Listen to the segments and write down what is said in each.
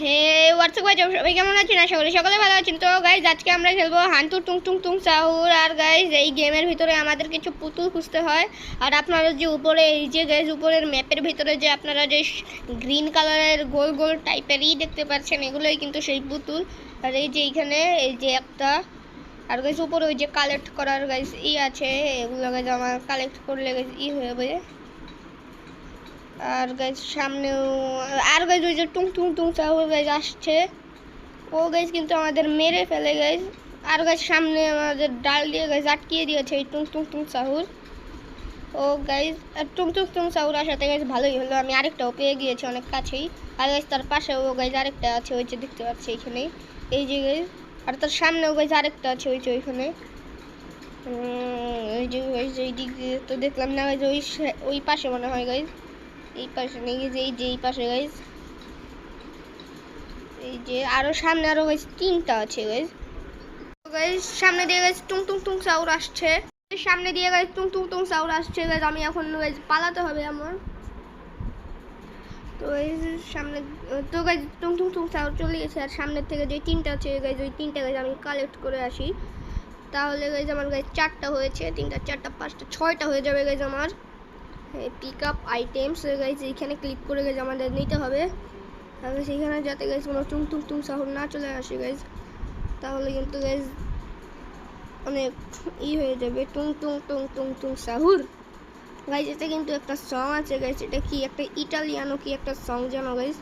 হে WhatsApp guys, সবাই কেমন আছেন? আশা করি সকলে ভালো আছেন। তো গাইজ আজকে আমরা খেলবো হান্টু টুং টুং টুং সাহুর। আর গাইজ এই গেমের ভিতরে আমাদের কিছু পুতুল খুঁজতে হয়। আর আপনারা যে উপরে এই যে গাইজ উপরের ম্যাপের ভিতরে যে আপনারা যে গ্রিন কালারের গোল গোল টাইপেরই দেখতে পাচ্ছেন, এগুলোই কিন্তু সেই পুতুল। আর এই যে এইখানে এই যে একটা, আর গাইজ উপরে ওই যে কালেক্ট করার গাইজ আছে, এগুলো গাইজ আমার কালেক্ট করলে গাইজ হয়ে যাবে। আর গাইজ সামনেও আর গাইজ ওই যে টুং টুং টুং সাহুর গাইজ আসছে, ও গাইজ কিন্তু আমাদের মেরে ফেলে গাইজ। আর গাইজ সামনে আমাদের ডাল দিয়ে গাইজ আটকিয়ে দিয়েছে এই টুং টুং টুং সাহুর। ও গাইজ আর টুং টুং টুং সাহুর আসাতে গাইজ ভালোই হলো, আমি আরেকটাও পেয়ে গিয়েছি অনেক কাছেই। আর গাইজ তার পাশেও গাইজ আরেকটা আছে, ওই যে দেখতে পাচ্ছি এইখানে এই যে গাইজ। আর তার সামনেও গাইজ আরেকটা আছে ওই যে ওইখানে। ওই যে গাইজ এই দিক দিয়ে তো দেখলাম না গাইজ, ওই পাশে মনে হয় গাইজ, এই পাশে নেই যে এই যে এই পাশে গাইজ। এই যে আরো সামনে আরো গাইজ তিনটা আছে গাইজ। গাইজ সামনে দিয়ে গাইজ টুং টুং টুং সাউর আসছে, সামনে দিয়ে গাইজ টুং টুং টুং সাউর আসছে গাইজ। আমি এখন গাইজ পালাতে হবে আমার। তো এই সামনে তো গাইজ টুং টুং টুং সাউর চলে গেছে। আর সামনের থেকে যে তিনটা আছে গাইজ, ওই তিনটা গাইজ আমি কালেক্ট করে আসি। তাহলে গাইজ আমার গাইজ চারটা হয়েছে, তিনটা চারটা পাঁচটা ছয়টা হয়ে যাবে গাইজ আমার। পিক আপ আইটেমস গাইজ এইখানে ক্লিক করে গাইজ আমাদের নিতে হবে। তাহলে সেইখানে যাতে গাইজ কোনো টুং টুং টুং সাউর না চলে আসে গাইজ, তাহলে কিন্তু গাইজ অনেক হয়ে যাবে। টুং টুং টুং টুং টুং সাহুর গাইজ, এটা কিন্তু একটা সং আছে গাইজ, এটা কি একটা ইটালিয়ানো কি একটা সং জানো গাইজ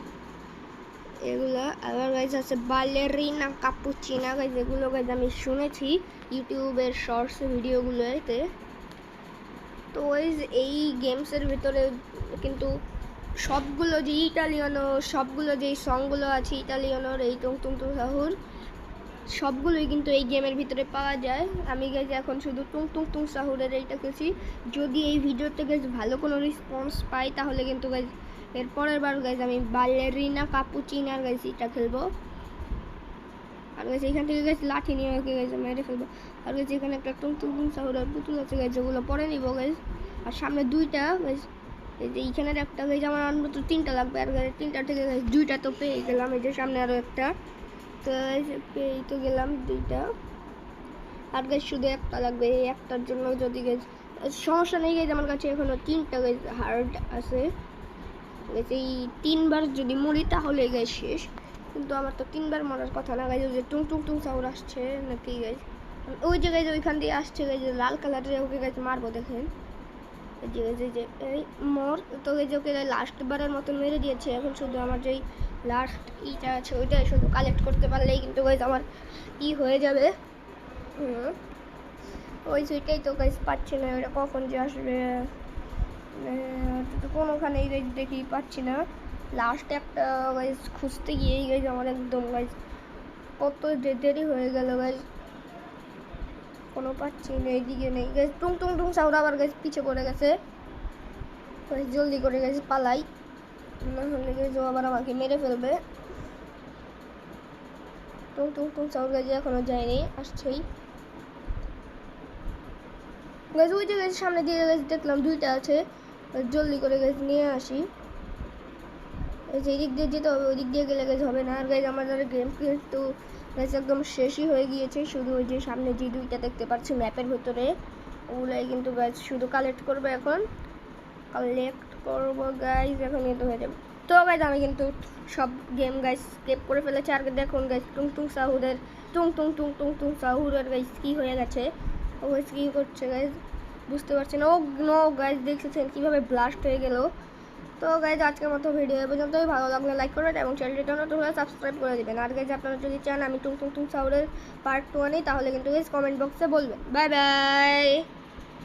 এগুলা। আবার গাইজ আছে বালেরিনা কাপুচিনা গাইজ, এগুলো গাইজ আমি শুনেছি ইউটিউবের শর্টস ভিডিওগুলোতে। তো গাইজ এই গেমসের ভিতরে কিন্তু সবগুলো যে ইটালিয়ানো, সবগুলো যেই সংগুলো আছে ইটালিয়ানোর এই টুং টুং টুং সাহুর সবগুলোই কিন্তু এই গেমের ভিতরে পাওয়া যায়। আমি গাইজ এখন শুধু টুং টুং টুং সাহুরের এইটা খেলছি। যদি এই ভিডিওতে গাইজ ভালো কোনো রেসপন্স পাই তাহলে কিন্তু গাইজ এর পরের বার গাইজ আমি বালেরিনা কাপুচিনার গাইজ এটা খেলবো। আর গাইজ এখান থেকে গাইজ লাঠি নিয়ে ওকে গাইজ মেরে ফেলবো। আর গাইজ এখানে একটা টুং টুং টুং সাহুরের পুতুল আছে গাইজ, যেগুলো পরে নিব গাইজ। আর সামনে দুইটা গাইজ, এই যে এইখানের একটা গাইজ আমার অন্তত তিনটা লাগবে। আর গাইজ তিনটা থেকে গাইজ দুইটা তো পেয়ে গেলাম, এই যে সামনে আরও একটা, তো পেয়ে তো গেলাম দুইটা। আর গাইজ শুধু একটা লাগবে, এই একটার জন্য যদি গাইজ সমস্যা নেই গাইজ, আমার কাছে এখনো তিনটা গাইজ হার্ড আছে। এই তিনবার যদি মরি তাহলে গাইজ শেষ, কিন্তু আমার তো তিনবার মরার কথা না গাইজ। ওই যে টুং টুং টুং সাউর আসছে নাকি গাইজ, ওই যে গাইজ ওইখান দিয়ে আসছে গাইজ লাল কালারের, ওকে গাইজ মারবো দেখেন। এই যে গাইজ এই যে এই মর, তো গাইজ ওকে লাস্ট বারের মতো মেরে দিয়েছে। এখন শুধু আমার যেই লাস্ট ইটা আছে ওইটাই শুধু কালেক্ট করতে পারলেই কিন্তু গাইজ আমার হয়ে যাবে। ওই সুইটাই তো গাইজ পাচ্ছি না, ওটা কখন যে আসবে কোনোখানেই গাইজ দেখি পাচ্ছি না। লাস্ট একটা গাইজ খুঁজতে গিয়েই গাইজ আমার একদম গাইজ কত দেরি হয়ে গেল গাইজ, কোনো পাচ্ছি না, এইদিকে নেই গাইজ। টুং টুং টুং সাউর আবার গাইজ পিছে পড়ে গেছে, জলদি করে গাইজ পালাই, নাহলে গাইজ ও আবার আমাকে মেরে ফেলবে। টুং টুং টুং সাউর গাইজ এখনো যায়নি, আসছেই গাইজ। ওই যে গাইজ সামনে দিয়ে গাইজ দেখলাম দুইটা আছে, জলদি করে গাইজ নিয়ে আসি। এই যে দিক দিয়ে যেতে হবে, ওই দিক দিয়ে গেলে গাইজ হবে না। আর গাইজ আমাদের গেম কিন্তু গাইজ একদম শেষই হয়ে গিয়েছে, শুধু ওই যে সামনে যে দুইটা দেখতে পাচ্ছি ম্যাপের ভিতরে ওগুলাই কিন্তু গাইজ শুধু কালেক্ট করবো এখন, কালেক্ট করবো গাইজ, এখন কিন্তু হয়ে যাবে। তো গাইজ আমি কিন্তু সব গেম গাইজ স্কেপ করে ফেলেছি। আর দেখুন গাইজ টুং টুং সাহুরের টুং টুং টুং টুং টুং সাহুরের গাইজ কী হয়ে গেছে, ও গাইজ কী করছে গাইজ বুঝতে পারছি না। ও নো গাইজ দেখেছেন কীভাবে ব্লাস্ট হয়ে গেল। তো গাইজ আজকের মতো ভিডিও এ পর্যন্তই, ভালো লাগলে লাইক করবেন এবং চ্যানেলটা নতুন হলে সাবস্ক্রাইব করে দেবেন। আর গাইজ আপনারা যদি চান আমি টুং টুং টুং সাউরের পার্ট 2 আনি তাহলে কিন্তু গাইজ কমেন্ট বক্সে বলবেন। Bye bye.